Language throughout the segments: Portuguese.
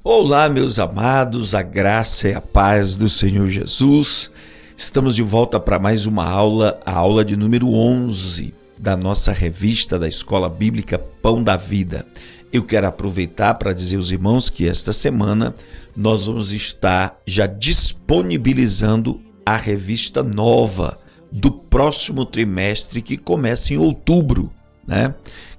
Olá, meus amados, a graça e a paz do Senhor Jesus. Estamos de volta para mais uma aula, a aula de número 11 da nossa revista da Escola Bíblica Pão da Vida. Eu quero aproveitar para dizer aos irmãos que esta semana nós vamos estar já disponibilizando a revista nova do próximo trimestre que começa em outubro,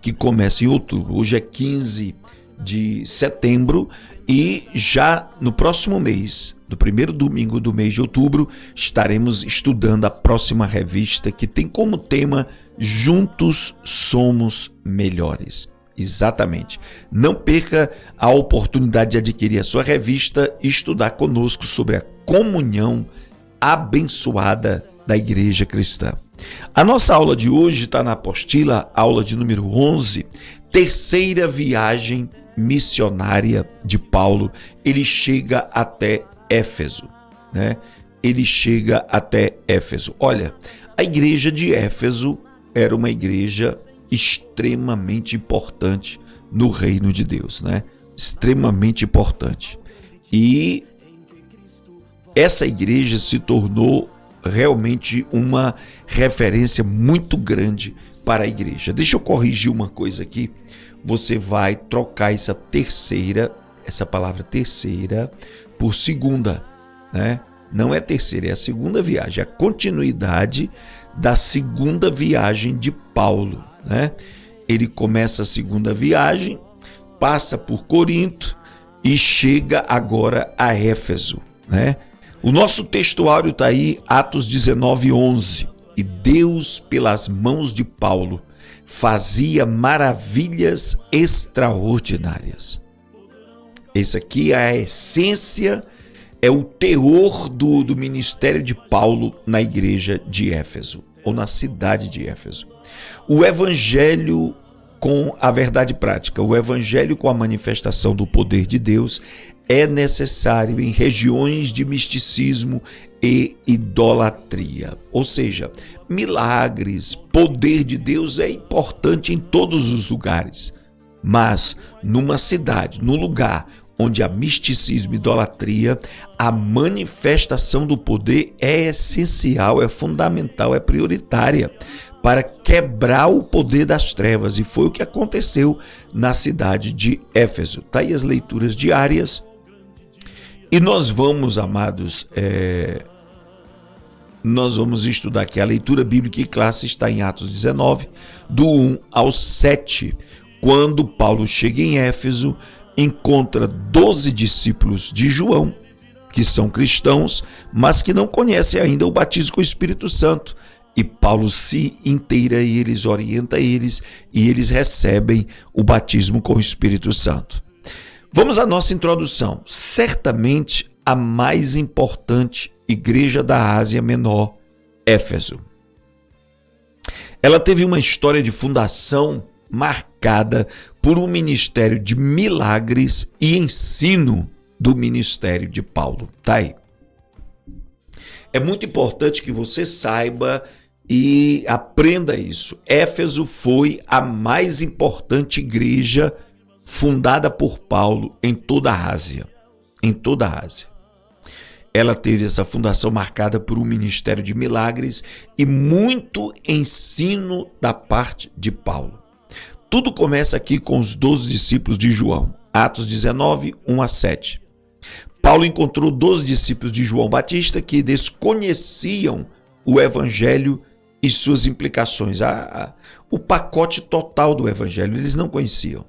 Que começa em outubro. Hoje é 15 de setembro e já no próximo mês, no primeiro domingo do mês de outubro, estaremos estudando a próxima revista que tem como tema Juntos Somos Melhores. Exatamente. Não perca a oportunidade de adquirir a sua revista e estudar conosco sobre a comunhão abençoada da Igreja Cristã. A nossa aula de hoje está na apostila, aula de número 11, terceira viagem missionária de Paulo. Ele chega até Éfeso, Ele chega até Éfeso. Olha, a igreja de Éfeso era uma igreja extremamente importante no reino de Deus, Extremamente importante. E essa igreja se tornou realmente uma referência muito grande para a igreja. Deixa eu corrigir uma coisa aqui. Você vai trocar essa palavra terceira, por segunda, Não é terceira, é a segunda viagem, a continuidade da segunda viagem de Paulo, Ele começa a segunda viagem, passa por Corinto e chega agora a Éfeso, O nosso textuário está aí, Atos 19:11. E Deus, pelas mãos de Paulo, fazia maravilhas extraordinárias. Esse aqui é a essência, é o teor do ministério de Paulo na igreja de Éfeso, ou na cidade de Éfeso. O evangelho com a verdade prática, o evangelho com a manifestação do poder de Deus é necessário em regiões de misticismo e idolatria. Ou seja, milagres, poder de Deus é importante em todos os lugares. Mas numa cidade, num lugar onde há misticismo e idolatria, a manifestação do poder é essencial, é fundamental, é prioritária para quebrar o poder das trevas. E foi o que aconteceu na cidade de Éfeso. Está aí as leituras diárias. E nós vamos, amados, nós vamos estudar aqui a leitura bíblica e classe está em Atos 19, do 1 ao 7, quando Paulo chega em Éfeso, encontra 12 discípulos de João, que são cristãos, mas que não conhecem ainda o batismo com o Espírito Santo. E Paulo se inteira e eles orienta eles, e eles recebem o batismo com o Espírito Santo. Vamos à nossa introdução. Certamente a mais importante igreja da Ásia Menor, Éfeso. Ela teve uma história de fundação marcada por um ministério de milagres e ensino do ministério de Paulo. Tá aí. É muito importante que você saiba e aprenda isso. Éfeso foi a mais importante igreja fundada por Paulo em toda a Ásia. Em toda a Ásia. Ela teve essa fundação marcada por um ministério de milagres e muito ensino da parte de Paulo. Tudo começa aqui com os 12 discípulos de João. Atos 19, 1 a 7. Paulo encontrou 12 discípulos de João Batista que desconheciam o evangelho e suas implicações. O pacote total do evangelho eles não conheciam.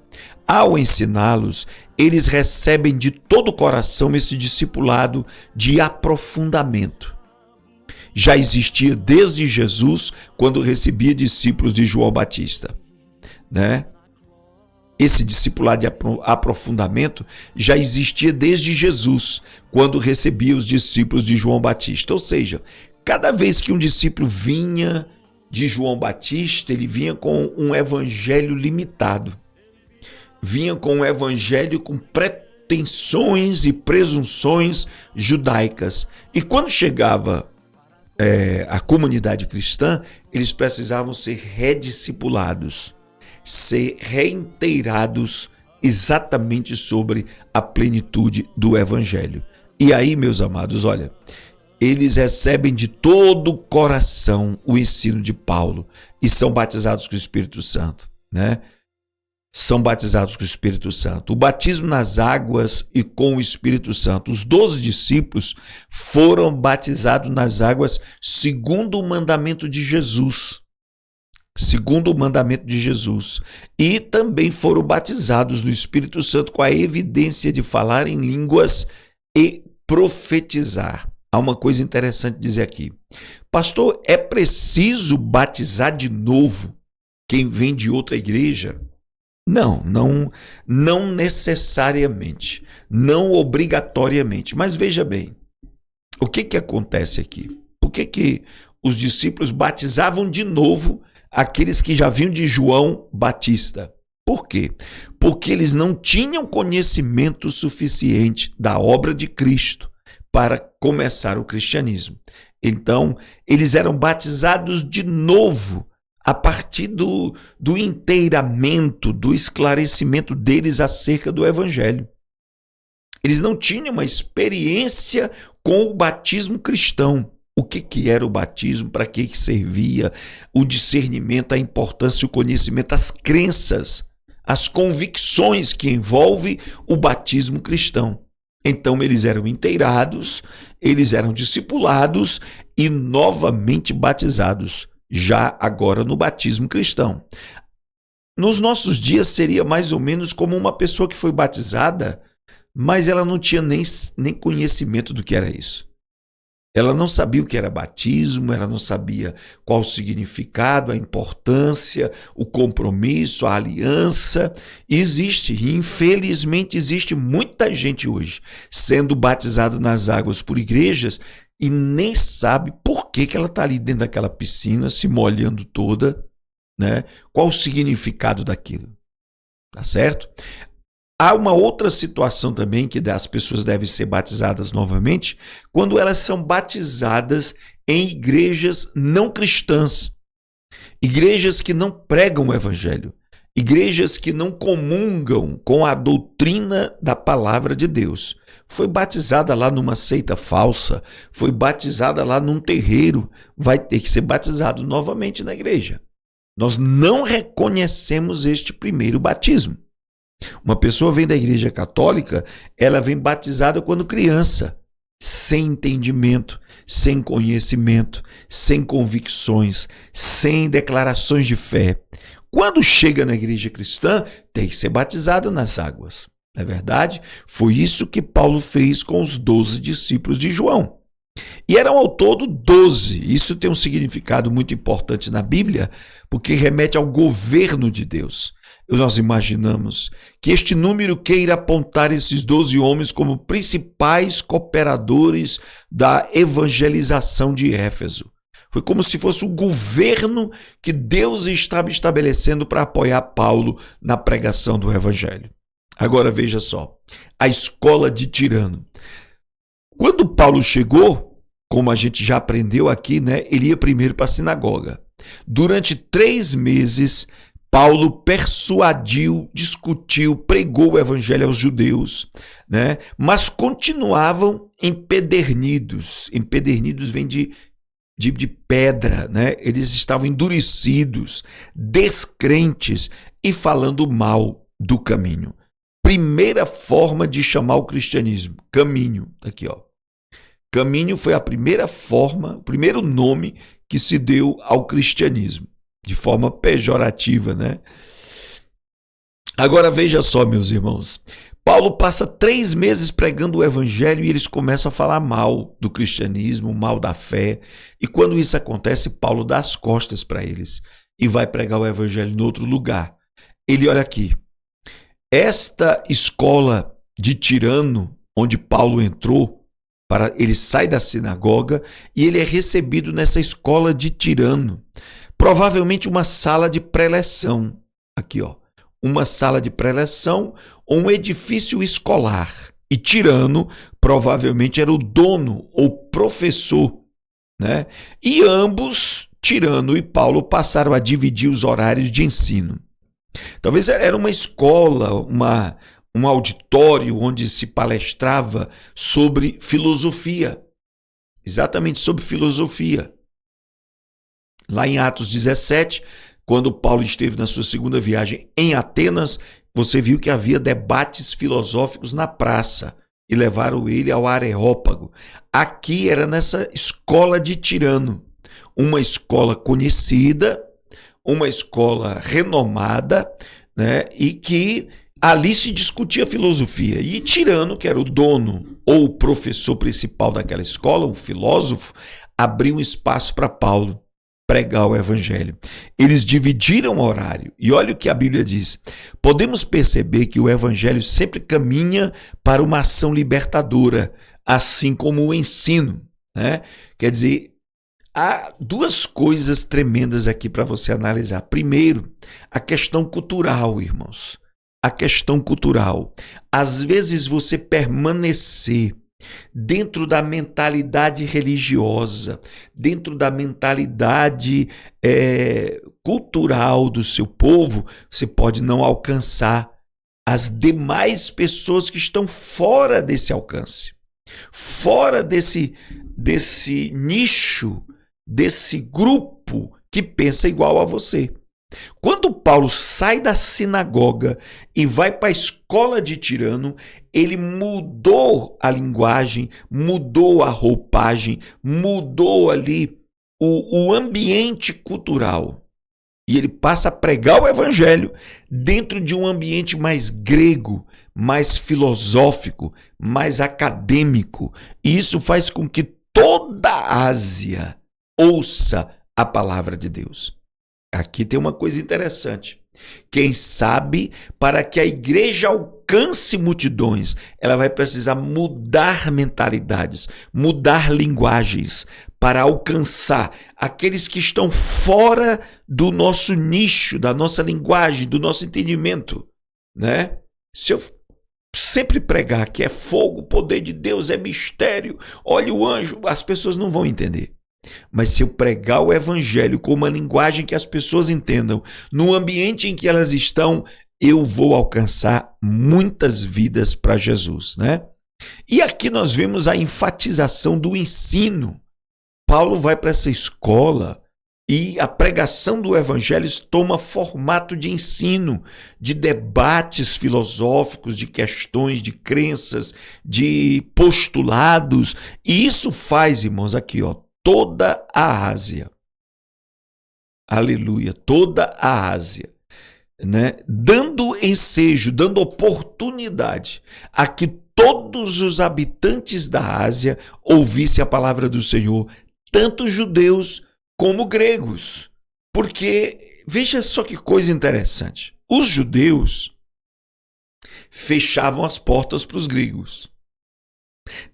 Ao ensiná-los, eles recebem de todo o coração esse discipulado de aprofundamento. Já existia desde Jesus, quando recebia discípulos de João Batista, Esse discipulado de aprofundamento já existia desde Jesus, quando recebia os discípulos de João Batista. Ou seja, cada vez que um discípulo vinha de João Batista, ele vinha com um evangelho limitado. Vinha com um evangelho com pretensões e presunções judaicas. E quando chegava a comunidade cristã, eles precisavam ser rediscipulados, ser reinteirados exatamente sobre a plenitude do Evangelho. E aí, meus amados, olha, eles recebem de todo o coração o ensino de Paulo e são batizados com o Espírito Santo, né? São batizados com o Espírito Santo. O batismo nas águas e com o Espírito Santo. Os 12 discípulos foram batizados nas águas segundo o mandamento de Jesus. Segundo o mandamento de Jesus. E também foram batizados no Espírito Santo com a evidência de falar em línguas e profetizar. Há uma coisa interessante dizer aqui. Pastor, é preciso batizar de novo quem vem de outra igreja? Não necessariamente, não obrigatoriamente. Mas veja bem, o que acontece aqui? Por que os discípulos batizavam de novo aqueles que já vinham de João Batista? Por quê? Porque eles não tinham conhecimento suficiente da obra de Cristo para começar o cristianismo. Então, eles eram batizados de novo a partir do inteiramento, do esclarecimento deles acerca do Evangelho. Eles não tinham uma experiência com o batismo cristão. O que era o batismo, para que servia, o discernimento, a importância, o conhecimento, as crenças, as convicções que envolvem o batismo cristão. Então eles eram inteirados, eles eram discipulados e novamente batizados, já agora no batismo cristão. Nos nossos dias seria mais ou menos como uma pessoa que foi batizada, mas ela não tinha nem conhecimento do que era isso. Ela não sabia o que era batismo, ela não sabia qual o significado, a importância, o compromisso, a aliança. Infelizmente existe muita gente hoje sendo batizada nas águas por igrejas e nem sabe por que ela está ali dentro daquela piscina, se molhando toda, né? Qual o significado daquilo, tá certo? Há uma outra situação também que as pessoas devem ser batizadas novamente, quando elas são batizadas em igrejas não cristãs, igrejas que não pregam o evangelho, igrejas que não comungam com a doutrina da palavra de Deus. Foi batizada lá numa seita falsa, foi batizada lá num terreiro, vai ter que ser batizado novamente na igreja. Nós não reconhecemos este primeiro batismo. Uma pessoa vem da igreja católica, ela vem batizada quando criança, sem entendimento, sem conhecimento, sem convicções, sem declarações de fé. Quando chega na igreja cristã, tem que ser batizada nas águas. Não é verdade? Foi isso que Paulo fez com os 12 discípulos de João. E eram ao todo 12. Isso tem um significado muito importante na Bíblia, porque remete ao governo de Deus. Nós imaginamos que este número queira apontar esses 12 homens como principais cooperadores da evangelização de Éfeso. Foi como se fosse o governo que Deus estava estabelecendo para apoiar Paulo na pregação do evangelho. Agora veja só, a escola de Tirano. Quando Paulo chegou, como a gente já aprendeu aqui, né, ele ia primeiro para a sinagoga. Durante 3 meses, Paulo persuadiu, discutiu, pregou o evangelho aos judeus, né? Mas continuavam empedernidos. Empedernidos vem de pedra, né? Eles estavam endurecidos, descrentes e falando mal do caminho. Primeira forma de chamar o cristianismo, caminho. Aqui, ó. Caminho foi a primeira forma, o primeiro nome que se deu ao cristianismo. De forma pejorativa, né? Agora veja só, meus irmãos. Paulo passa 3 meses pregando o evangelho e eles começam a falar mal do cristianismo, mal da fé. E quando isso acontece, Paulo dá as costas para eles e vai pregar o evangelho em outro lugar. Ele olha aqui. Esta escola de Tirano, onde Paulo entrou, ele sai da sinagoga e ele é recebido nessa escola de Tirano. Provavelmente uma sala de preleção, aqui ó, uma sala de preleção ou um edifício escolar. E Tirano provavelmente era o dono ou professor, né? E ambos, Tirano e Paulo, passaram a dividir os horários de ensino. Talvez era uma escola, um auditório onde se palestrava sobre filosofia, exatamente sobre filosofia. Lá em Atos 17, quando Paulo esteve na sua segunda viagem em Atenas, você viu que havia debates filosóficos na praça e levaram ele ao Areópago. Aqui era nessa escola de Tirano, uma escola conhecida, uma escola renomada, né, e que ali se discutia filosofia. E Tirano, que era o dono ou o professor principal daquela escola, o filósofo, abriu um espaço para Paulo pregar o evangelho. Eles dividiram o horário. E olha o que a Bíblia diz. Podemos perceber que o evangelho sempre caminha para uma ação libertadora, assim como o ensino, né? Quer dizer, há duas coisas tremendas aqui para você analisar. Primeiro, a questão cultural, irmãos. A questão cultural. Às vezes você permanecer dentro da mentalidade religiosa, dentro da mentalidade cultural do seu povo, você pode não alcançar as demais pessoas que estão fora desse alcance, fora desse nicho, desse grupo que pensa igual a você. Quando Paulo sai da sinagoga e vai para a escola de Tirano, ele mudou a linguagem, mudou a roupagem, mudou ali o ambiente cultural. E ele passa a pregar o evangelho dentro de um ambiente mais grego, mais filosófico, mais acadêmico. E isso faz com que toda a Ásia ouça a palavra de Deus. Aqui tem uma coisa interessante. Quem sabe, para que a igreja alcance multidões, ela vai precisar mudar mentalidades, mudar linguagens, para alcançar aqueles que estão fora do nosso nicho, da nossa linguagem, do nosso entendimento, né? Se eu sempre pregar que é fogo, poder de Deus, é mistério, olha o anjo, as pessoas não vão entender. Mas se eu pregar o evangelho com uma linguagem que as pessoas entendam, no ambiente em que elas estão, eu vou alcançar muitas vidas para Jesus, né? E aqui nós vemos a enfatização do ensino. Paulo vai para essa escola e a pregação do evangelho toma formato de ensino, de debates filosóficos, de questões, de crenças, de postulados. E isso faz, irmãos, aqui, ó, toda a Ásia. Aleluia, toda a Ásia, né? Dando ensejo, dando oportunidade a que todos os habitantes da Ásia ouvissem a palavra do Senhor, tanto judeus como gregos. Porque, veja só que coisa interessante, os judeus fechavam as portas para os gregos.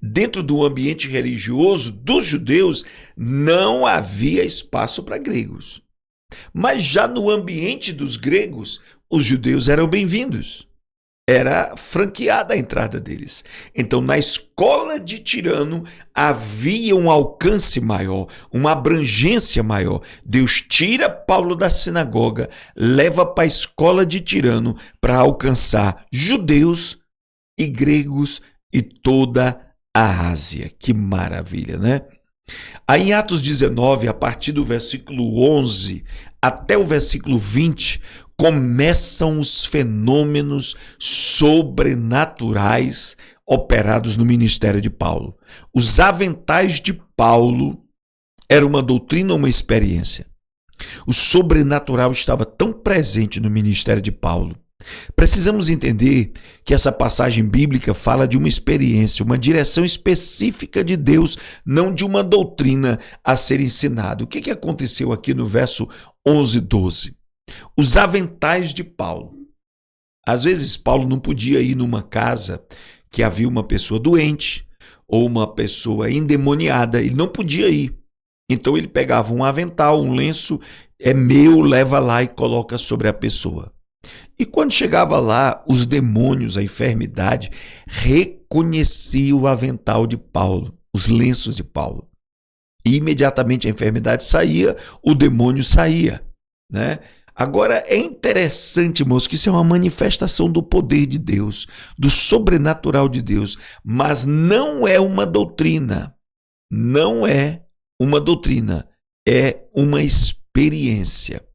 Dentro do ambiente religioso dos judeus não havia espaço para gregos. Mas já no ambiente dos gregos, os judeus eram bem-vindos. Era franqueada a entrada deles. Então, na escola de Tirano, havia um alcance maior, uma abrangência maior. Deus tira Paulo da sinagoga, leva para a escola de Tirano para alcançar judeus e gregos e toda a Ásia. Que maravilha, né? Aí em Atos 19, a partir do versículo 11 até o versículo 20, começam os fenômenos sobrenaturais operados no ministério de Paulo. Os aventais de Paulo era uma doutrina, uma experiência. O sobrenatural estava tão presente no ministério de Paulo. Precisamos entender que essa passagem bíblica fala de uma experiência, uma direção específica de Deus, não de uma doutrina a ser ensinada. O que aconteceu aqui no verso 11 e 12? Os aventais de Paulo. Às vezes Paulo não podia ir numa casa que havia uma pessoa doente ou uma pessoa endemoniada, ele não podia ir. Então ele pegava um avental, um lenço, é meu, leva lá e coloca sobre a pessoa. E quando chegava lá, os demônios, a enfermidade, reconheciam o avental de Paulo, os lenços de Paulo. E imediatamente a enfermidade saía, o demônio saía, né? Agora, é interessante, moço, que isso é uma manifestação do poder de Deus, do sobrenatural de Deus, mas não é uma doutrina. Não é uma doutrina, é uma experiência.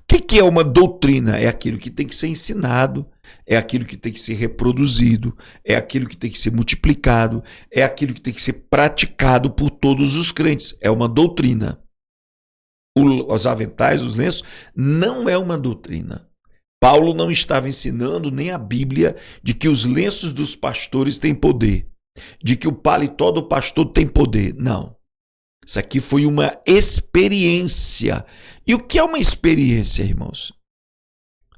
O que é uma doutrina? É aquilo que tem que ser ensinado, é aquilo que tem que ser reproduzido, é aquilo que tem que ser multiplicado, é aquilo que tem que ser praticado por todos os crentes. É uma doutrina. Os aventais, os lenços, não é uma doutrina. Paulo não estava ensinando nem a Bíblia de que os lenços dos pastores têm poder, de que o paletó do pastor tem poder. Não. Isso aqui foi uma experiência. E o que é uma experiência, irmãos?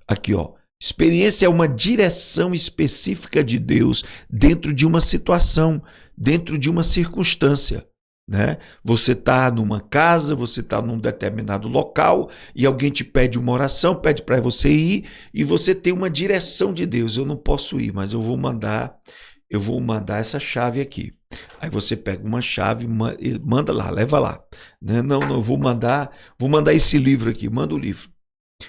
Aqui, ó. Experiência é uma direção específica de Deus dentro de uma situação, dentro de uma circunstância. Né? Você está numa casa, você está num determinado local e alguém te pede uma oração, pede para você ir e você tem uma direção de Deus. Eu não posso ir, mas eu vou mandar essa chave aqui. Aí você pega uma chave, manda lá, leva lá. Né? Não, eu vou mandar esse livro aqui, manda o livro.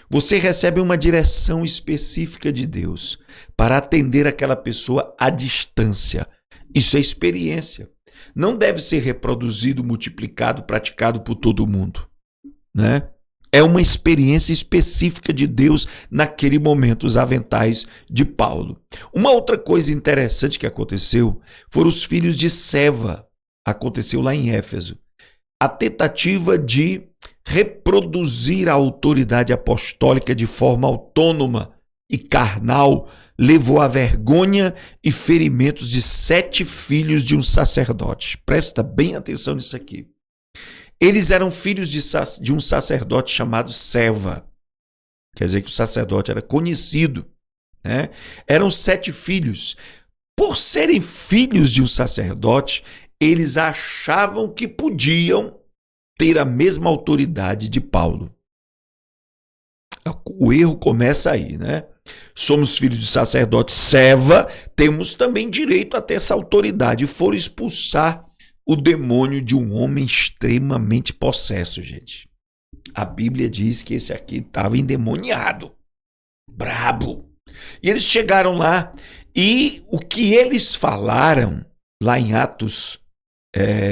Você recebe uma direção específica de Deus para atender aquela pessoa à distância. Isso é experiência. Não deve ser reproduzido, multiplicado, praticado por todo mundo, né? É uma experiência específica de Deus naquele momento, os aventais de Paulo. Uma outra coisa interessante que aconteceu foram os filhos de Seva. Aconteceu lá em Éfeso. A tentativa de reproduzir a autoridade apostólica de forma autônoma e carnal levou à vergonha e ferimentos de 7 filhos de um sacerdote. Presta bem atenção nisso aqui. Eles eram filhos de um sacerdote chamado Seva. Quer dizer que o sacerdote era conhecido. Né? Eram 7 filhos. Por serem filhos de um sacerdote, eles achavam que podiam ter a mesma autoridade de Paulo. O erro começa aí, né? Somos filhos de sacerdote Seva, temos também direito a ter essa autoridade. Foram expulsar o demônio de um homem extremamente possesso, gente. A Bíblia diz que esse aqui estava endemoniado, brabo. E eles chegaram lá e o que eles falaram, lá em Atos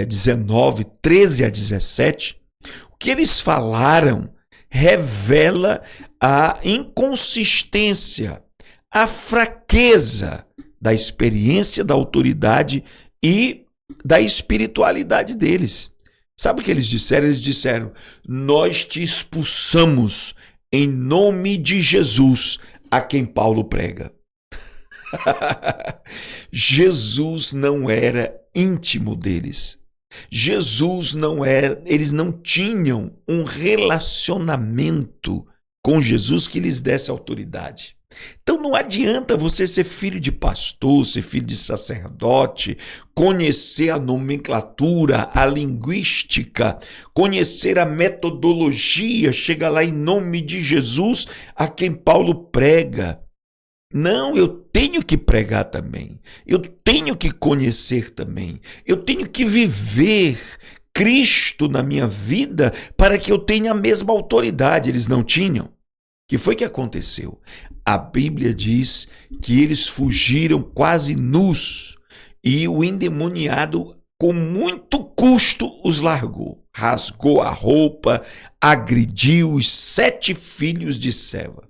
19, 13 a 17, o que eles falaram revela a inconsistência, a fraqueza da experiência, da autoridade e da espiritualidade deles. Sabe o que eles disseram? Eles disseram: nós te expulsamos em nome de Jesus, a quem Paulo prega. Jesus não era íntimo deles. Jesus não era, eles não tinham um relacionamento com Jesus que lhes desse autoridade. Então não adianta você ser filho de pastor, ser filho de sacerdote, conhecer a nomenclatura, a linguística, conhecer a metodologia, chega lá em nome de Jesus, a quem Paulo prega. Não, eu tenho que pregar também, eu tenho que conhecer também, eu tenho que viver Cristo na minha vida para que eu tenha a mesma autoridade. Eles não tinham. O que foi que aconteceu? A Bíblia diz que eles fugiram quase nus e o endemoniado, com muito custo, os largou. Rasgou a roupa, agrediu os 7 filhos de Seva.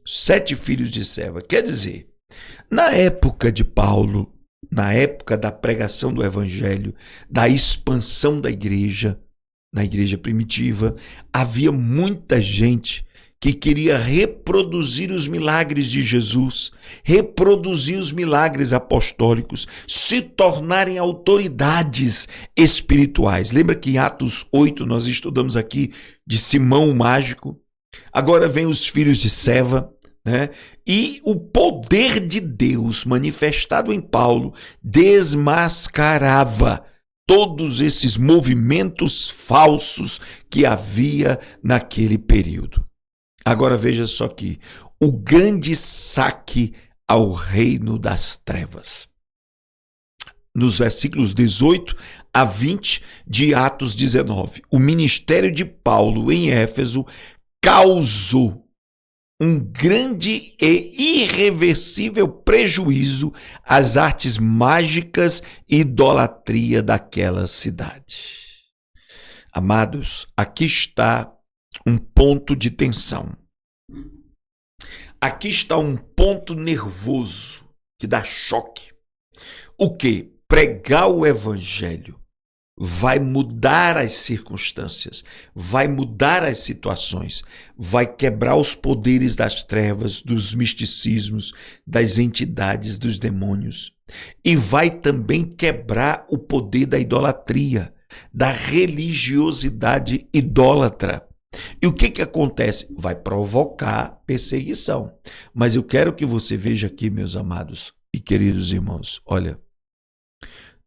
7 filhos de Seva. Quer dizer, na época de Paulo, na época da pregação do evangelho, da expansão da igreja, na igreja primitiva, havia muita gente que queria reproduzir os milagres de Jesus, reproduzir os milagres apostólicos, se tornarem autoridades espirituais. Lembra que em Atos 8 nós estudamos aqui de Simão o Mágico? Agora vem os filhos de Seva, né? E o poder de Deus manifestado em Paulo desmascarava todos esses movimentos falsos que havia naquele período. Agora veja só aqui, o grande saque ao reino das trevas. Nos versículos 18 a 20 de Atos 19, o ministério de Paulo em Éfeso causou um grande e irreversível prejuízo às artes mágicas e idolatria daquela cidade. Amados, aqui está um ponto de tensão. Aqui está um ponto nervoso que dá choque. O quê? Pregar o evangelho vai mudar as circunstâncias, vai mudar as situações, vai quebrar os poderes das trevas, dos misticismos, das entidades, dos demônios. E vai também quebrar o poder da idolatria, da religiosidade idólatra. E o que acontece? Vai provocar perseguição. Mas eu quero que você veja aqui, meus amados e queridos irmãos, olha,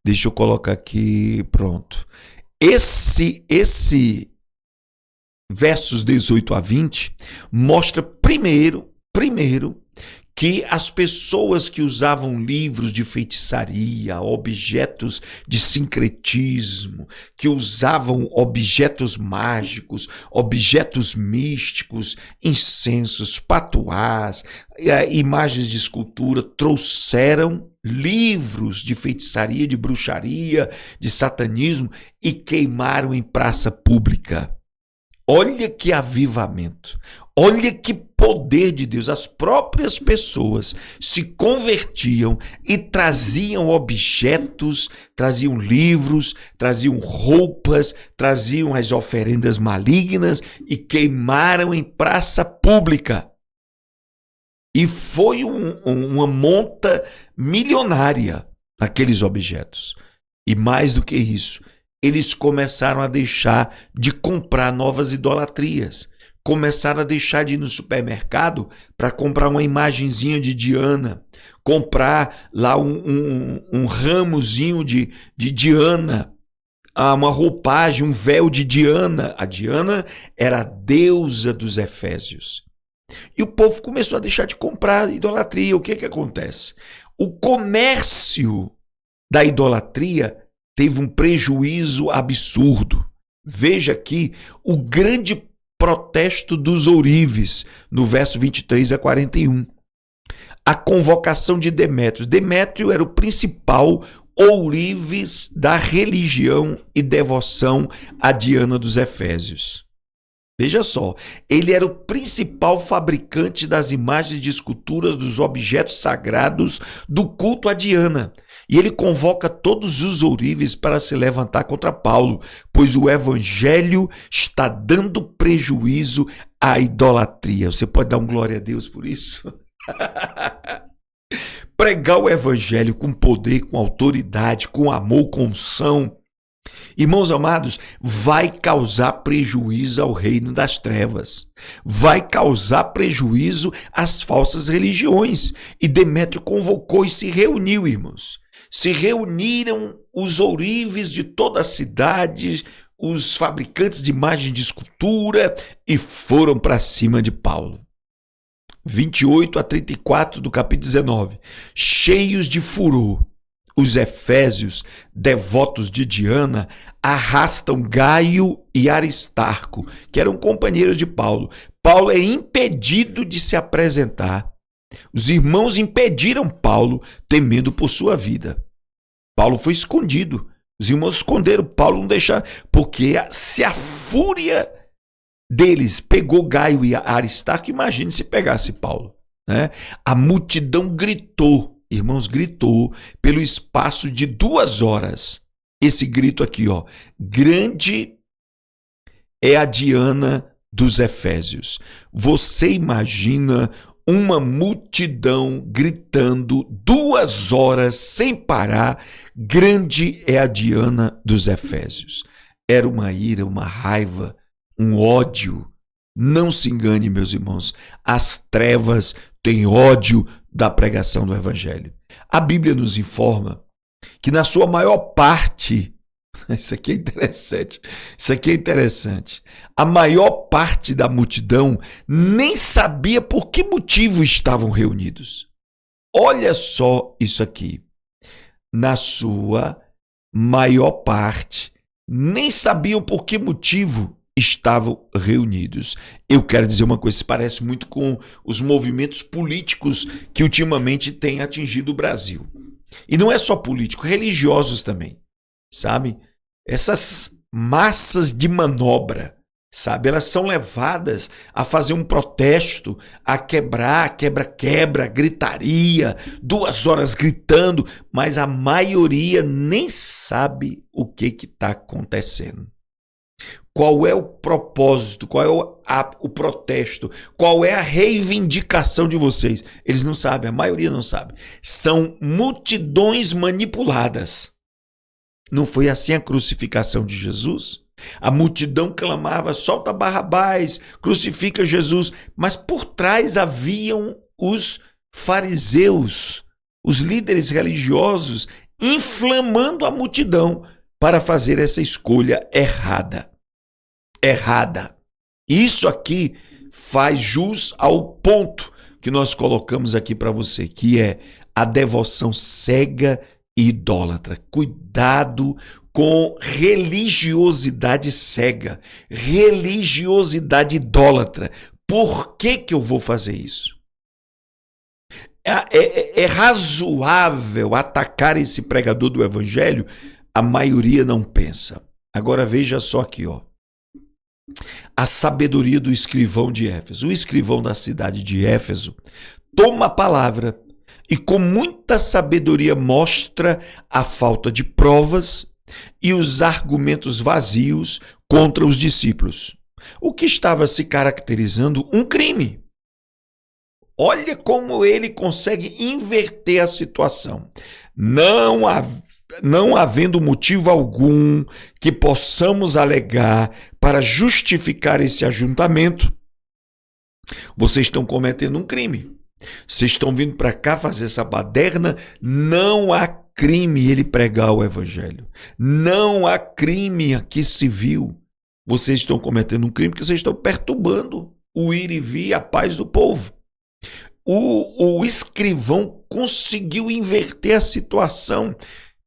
deixa eu colocar aqui, pronto. Esse versos 18 a 20 mostra primeiro que as pessoas que usavam livros de feitiçaria, objetos de sincretismo, que usavam objetos mágicos, objetos místicos, incensos, patuás, imagens de escultura, trouxeram livros de feitiçaria, de bruxaria, de satanismo e queimaram em praça pública. Olha que avivamento, olha que poder de Deus. As próprias pessoas se convertiam e traziam objetos, traziam livros, traziam roupas, traziam as oferendas malignas e queimaram em praça pública. E foi uma monta milionária aqueles objetos. E mais do que isso, eles começaram a deixar de comprar novas idolatrias. Começaram a deixar de ir no supermercado para comprar uma imagenzinha de Diana, comprar lá um ramozinho de Diana, uma roupagem, um véu de Diana. A Diana era a deusa dos Efésios. E o povo começou a deixar de comprar idolatria. O que acontece? O comércio da idolatria teve um prejuízo absurdo. Veja aqui o grande protesto dos ourives, no verso 23 a 41. A convocação de Demétrio. Demétrio era o principal ourives da religião e devoção a Diana dos Efésios. Veja só, ele era o principal fabricante das imagens de esculturas dos objetos sagrados do culto a Diana. E ele convoca todos os ourives para se levantar contra Paulo, pois o evangelho está dando prejuízo à idolatria. Você pode dar um glória a Deus por isso? Pregar o evangelho com poder, com autoridade, com amor, com unção, irmãos amados, vai causar prejuízo ao reino das trevas, vai causar prejuízo às falsas religiões. E Demétrio convocou e se reuniu, irmãos. Se reuniram os ourives de toda a cidade, os fabricantes de imagens de escultura, e foram para cima de Paulo. 28 a 34 do capítulo 19. Cheios de furor, os efésios, devotos de Diana, arrastam Gaio e Aristarco, que eram companheiros de Paulo. Paulo é impedido de se apresentar. Os irmãos impediram Paulo, temendo por sua vida. Paulo foi escondido. Os irmãos esconderam Paulo, não deixaram, porque se a fúria deles pegou Gaio e Aristarco, imagine se pegasse Paulo, né? A multidão gritou, irmãos, gritou pelo espaço de 2 horas. Esse grito aqui, ó, grande é a Diana dos Efésios. Você imagina uma multidão gritando 2 horas sem parar, grande é a Diana dos Efésios. Era uma ira, uma raiva, um ódio. Não se engane, meus irmãos, as trevas têm ódio da pregação do evangelho. A Bíblia nos informa que na sua maior parte, isso aqui é interessante, a maior parte da multidão nem sabia por que motivo estavam reunidos. Olha só isso aqui, na sua maior parte, nem sabiam por que motivo estavam reunidos. Eu quero dizer uma coisa, isso parece muito com os movimentos políticos que ultimamente têm atingido o Brasil. E não é só político, religiosos também, sabe? Essas massas de manobra, sabe? Elas são levadas a fazer um protesto, a quebrar, quebra, gritaria, 2 horas gritando, mas a maioria nem sabe o que está acontecendo. Qual é o propósito, qual é o protesto, qual é a reivindicação de vocês? Eles não sabem, a maioria não sabe. São multidões manipuladas. Não foi assim a crucificação de Jesus? A multidão clamava, solta Barrabás, crucifica Jesus. Mas por trás haviam os fariseus, os líderes religiosos, inflamando a multidão para fazer essa escolha errada. Isso aqui faz jus ao ponto que nós colocamos aqui para você, que é a devoção cega e idólatra. Cuidado com religiosidade cega, religiosidade idólatra. Por que eu vou fazer isso? É razoável atacar esse pregador do evangelho? A maioria não pensa. Agora veja só aqui, ó. A sabedoria do escrivão de Éfeso. O escrivão da cidade de Éfeso toma a palavra e com muita sabedoria mostra a falta de provas e os argumentos vazios contra os discípulos. O que estava se caracterizando um crime. Olha como ele consegue inverter a situação. Não havendo motivo algum que possamos alegar para justificar esse ajuntamento, vocês estão cometendo um crime. Vocês estão vindo para cá fazer essa baderna, não há crime ele pregar o evangelho. Não há crime aqui civil. Vocês estão cometendo um crime porque vocês estão perturbando o ir e vir, a paz do povo. O escrivão conseguiu inverter a situação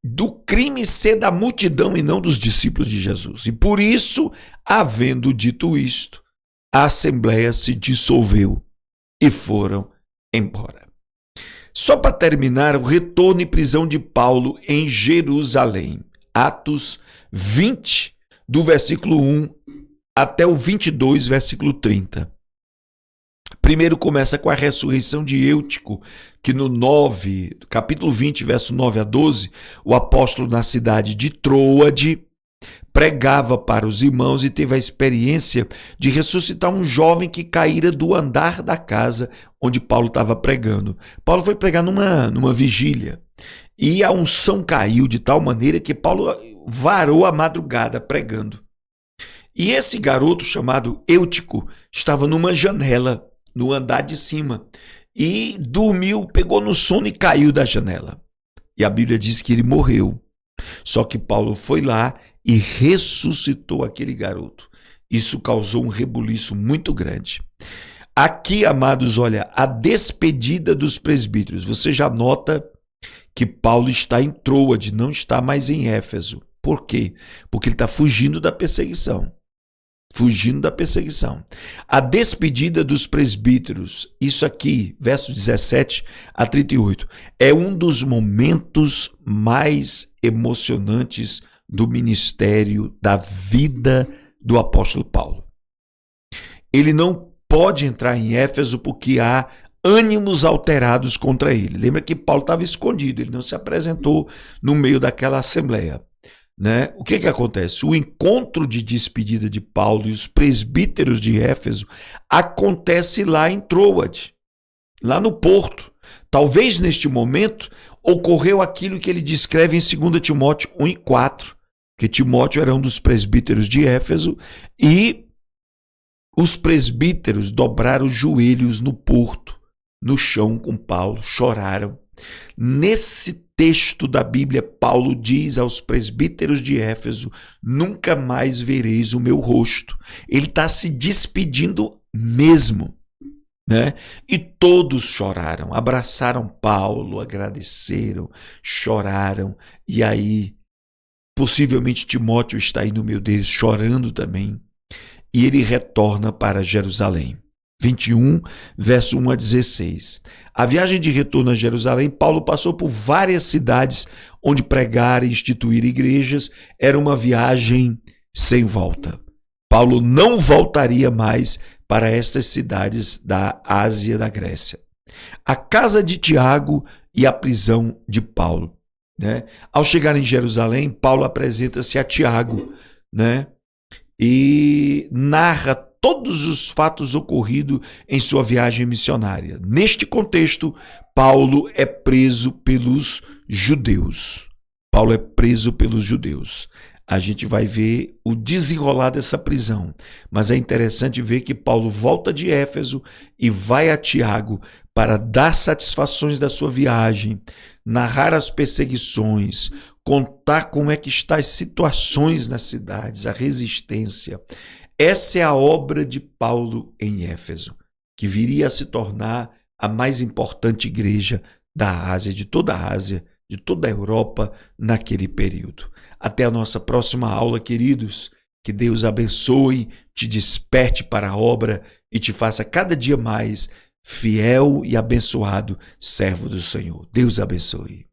do crime ser da multidão e não dos discípulos de Jesus. E por isso, havendo dito isto, a assembleia se dissolveu e foram embora. Só para terminar, o retorno e prisão de Paulo em Jerusalém. Atos 20, do versículo 1 até o 22, versículo 30. Primeiro começa com a ressurreição de Eutico, que no capítulo 20, verso 9 a 12, o apóstolo na cidade de Troade pregava para os irmãos e teve a experiência de ressuscitar um jovem que caíra do andar da casa onde Paulo estava pregando. Paulo foi pregar numa vigília e a unção caiu de tal maneira que Paulo varou a madrugada pregando. E esse garoto chamado Eutico estava numa janela no andar de cima e dormiu, pegou no sono e caiu da janela. E a Bíblia diz que ele morreu. Só que Paulo foi lá e ressuscitou aquele garoto. Isso causou um rebuliço muito grande. Aqui, amados, olha, a despedida dos presbíteros. Você já nota que Paulo está em Troade, não está mais em Éfeso. Por quê? Porque ele está fugindo da perseguição. A despedida dos presbíteros, isso aqui, verso 17 a 38, é um dos momentos mais emocionantes do ministério, da vida do apóstolo Paulo. Ele não pode entrar em Éfeso porque há ânimos alterados contra ele. Lembra que Paulo estava escondido, ele não se apresentou no meio daquela assembleia. Né? O que acontece? O encontro de despedida de Paulo e os presbíteros de Éfeso acontece lá em Troade, lá no porto. Talvez neste momento ocorreu aquilo que ele descreve em 2 Timóteo 1:4, que Timóteo era um dos presbíteros de Éfeso e os presbíteros dobraram os joelhos no porto, no chão com Paulo, choraram. Nesse texto da Bíblia, Paulo diz aos presbíteros de Éfeso: nunca mais vereis o meu rosto. Ele está se despedindo mesmo, né? E todos choraram, abraçaram Paulo, agradeceram, choraram. E aí, possivelmente Timóteo está aí no meio deles, chorando também. e ele retorna para Jerusalém. 21, verso 1 a 16. A viagem de retorno a Jerusalém, Paulo passou por várias cidades onde pregar e instituir igrejas. Era uma viagem sem volta. Paulo não voltaria mais para estas cidades da Ásia e da Grécia. A casa de Tiago e a prisão de Paulo. Ao chegar em Jerusalém, Paulo apresenta-se a Tiago, e narra todos os fatos ocorridos em sua viagem missionária. Neste contexto, Paulo é preso pelos judeus. A gente vai ver o desenrolar dessa prisão, mas é interessante ver que Paulo volta de Éfeso e vai a Tiago para dar satisfações da sua viagem, narrar as perseguições, contar como é que estão as situações nas cidades, a resistência. Essa é a obra de Paulo em Éfeso, que viria a se tornar a mais importante igreja da Ásia, de toda a Europa naquele período. Até a nossa próxima aula, queridos. Que Deus abençoe, te desperte para a obra e te faça cada dia mais fiel e abençoado servo do Senhor. Deus abençoe.